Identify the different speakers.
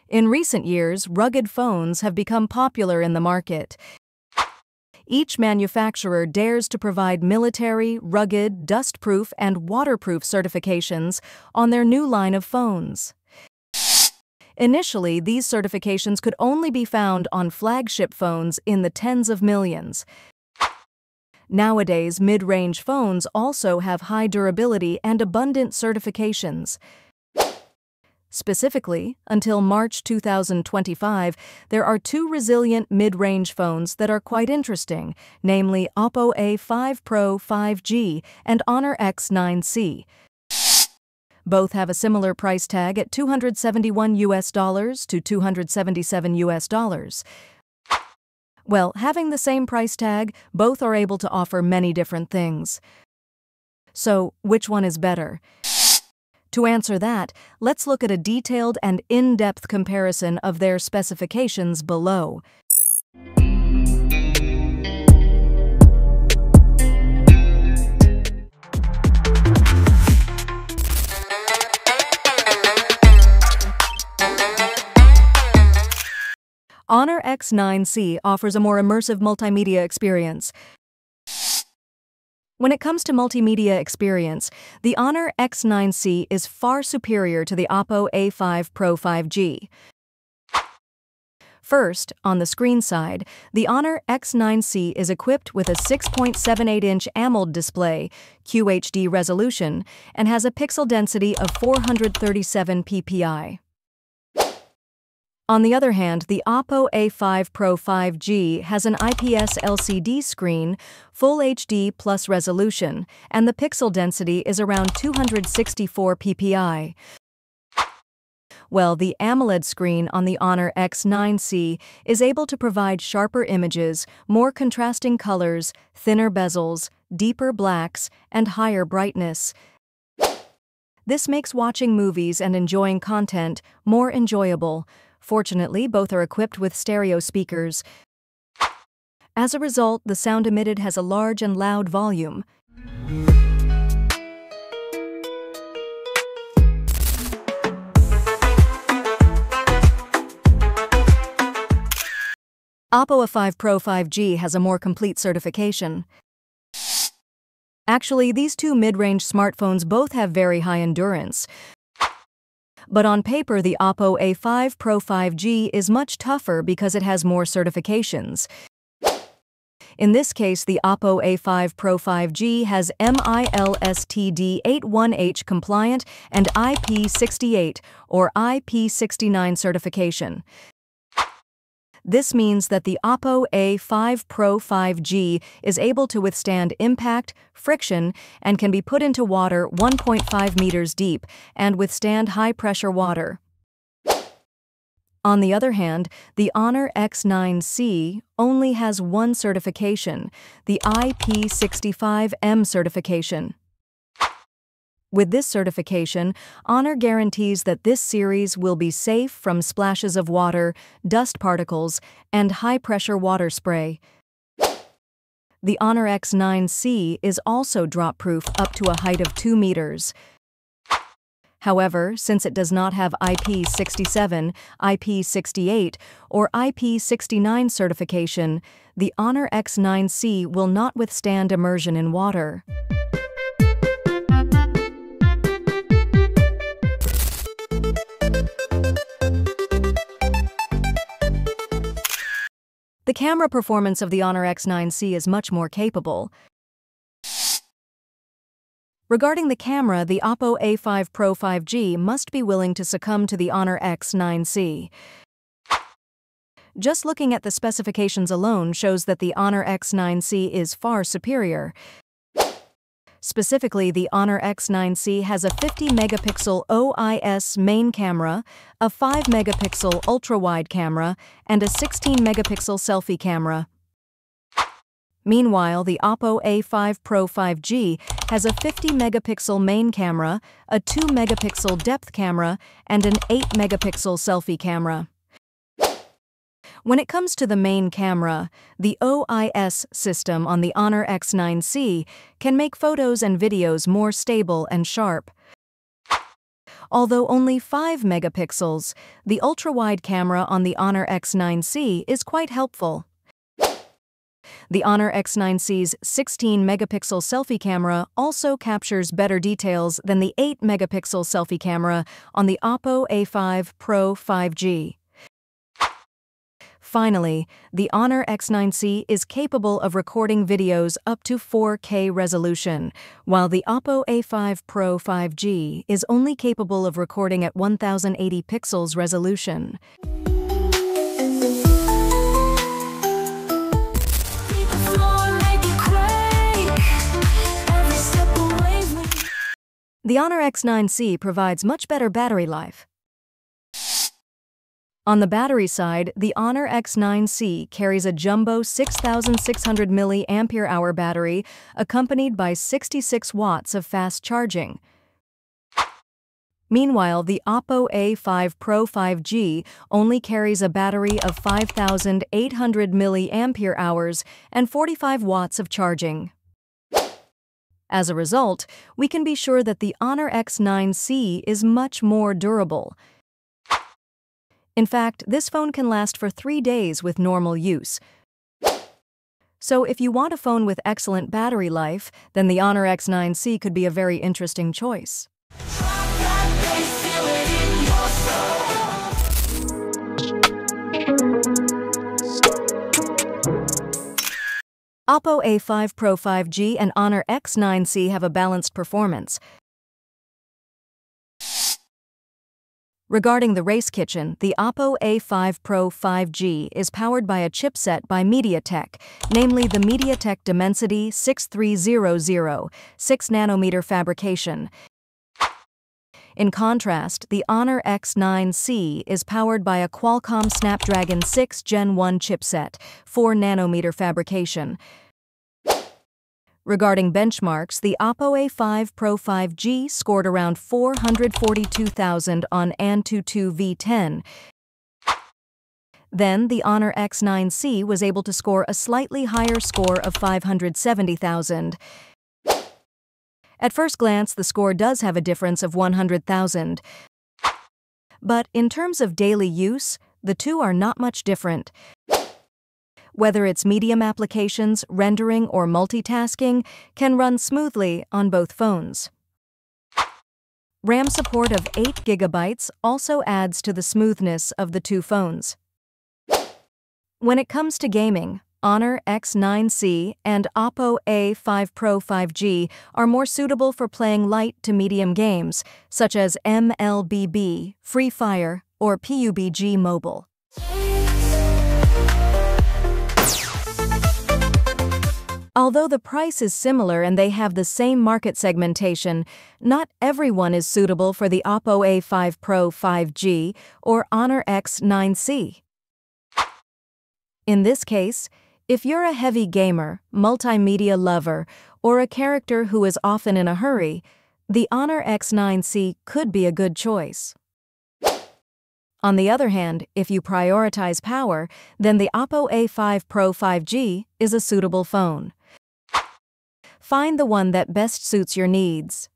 Speaker 1: In recent years, rugged phones have become popular in the market. Each manufacturer dares to provide military, rugged, dustproof, and waterproof certifications on their new line of phones. Initially, these certifications could only be found on flagship phones in the tens of millions. Nowadays, mid-range phones also have high durability and abundant certifications. Specifically, until March 2025, there are two resilient mid-range phones that are quite interesting, namely OPPO A5 Pro 5G and Honor X9c. Both have a similar price tag at $271 to $277. Well, having the same price tag, both are able to offer many different things. So, which one is better? To answer that, let's look at a detailed and in-depth comparison of their specifications below. Honor X9c offers a more immersive multimedia experience. When it comes to multimedia experience, the Honor X9c is far superior to the OPPO A5 Pro 5G. First, on the screen side, the Honor X9c is equipped with a 6.78-inch AMOLED display, QHD resolution, and has a pixel density of 437 ppi. On the other hand, the OPPO A5 Pro 5G has an IPS LCD screen, Full HD plus resolution, and the pixel density is around 264 ppi. Well, the AMOLED screen on the Honor X9c is able to provide sharper images, more contrasting colors, thinner bezels, deeper blacks, and higher brightness. This makes watching movies and enjoying content more enjoyable. Fortunately, both are equipped with stereo speakers. As a result, the sound emitted has a large and loud volume. OPPO A5 Pro 5G has a more complete certification. Actually, these two mid-range smartphones both have very high endurance. But on paper, the OPPO A5 Pro 5G is much tougher because it has more certifications. In this case, the OPPO A5 Pro 5G has MILSTD81H compliant and IP68 or IP69 certification. This means that the OPPO A5 Pro 5G is able to withstand impact, friction, and can be put into water 1.5 meters deep and withstand high-pressure water. On the other hand, the Honor X9c only has one certification, the IP65M certification. With this certification, Honor guarantees that this series will be safe from splashes of water, dust particles, and high-pressure water spray. The Honor X9c is also drop-proof up to a height of 2 meters. However, since it does not have IP67, IP68, or IP69 certification, the Honor X9c will not withstand immersion in water. The camera performance of the Honor X9c is much more capable. Regarding the camera, the OPPO A5 Pro 5G must be willing to succumb to the Honor X9c. Just looking at the specifications alone shows that the Honor X9c is far superior. Specifically, the Honor X9c has a 50-megapixel OIS main camera, a 5-megapixel ultra-wide camera, and a 16-megapixel selfie camera. Meanwhile, the OPPO A5 Pro 5G has a 50-megapixel main camera, a 2-megapixel depth camera, and an 8-megapixel selfie camera. When it comes to the main camera, the OIS system on the Honor X9c can make photos and videos more stable and sharp. Although only 5 megapixels, the ultra-wide camera on the Honor X9c is quite helpful. The Honor X9c's 16-megapixel selfie camera also captures better details than the 8-megapixel selfie camera on the OPPO A5 Pro 5G. Finally, the Honor X9c is capable of recording videos up to 4K resolution, while the OPPO A5 Pro 5G is only capable of recording at 1080 pixels resolution. The Honor X9c provides much better battery life. On the battery side, the Honor X9c carries a jumbo 6,600 mAh battery accompanied by 66 watts of fast charging. Meanwhile, the OPPO A5 Pro 5G only carries a battery of 5,800 mAh and 45 watts of charging. As a result, we can be sure that the Honor X9c is much more durable. In fact, this phone can last for 3 days with normal use. So if you want a phone with excellent battery life, then the Honor X9c could be a very interesting choice. OPPO A5 Pro 5G and Honor X9c have a balanced performance. Regarding the race kitchen, the OPPO A5 Pro 5G is powered by a chipset by MediaTek, namely the MediaTek Dimensity 6300 6nm fabrication. In contrast, the Honor X9c is powered by a Qualcomm Snapdragon 6 Gen 1 chipset, 4nm fabrication. Regarding benchmarks, the OPPO A5 Pro 5G scored around 442,000 on Antutu V10. Then, the Honor X9c was able to score a slightly higher score of 570,000. At first glance, the score does have a difference of 100,000. But in terms of daily use, the two are not much different. Whether it's medium applications, rendering, or multitasking, can run smoothly on both phones. RAM support of 8 GB also adds to the smoothness of the two phones. When it comes to gaming, Honor X9c and OPPO A5 Pro 5G are more suitable for playing light to medium games, such as MLBB, Free Fire, or PUBG Mobile. Although the price is similar and they have the same market segmentation, not everyone is suitable for the OPPO A5 Pro 5G or Honor X9c. In this case, if you're a heavy gamer, multimedia lover, or a character who is often in a hurry, the Honor X9c could be a good choice. On the other hand, if you prioritize power, then the OPPO A5 Pro 5G is a suitable phone. Find the one that best suits your needs.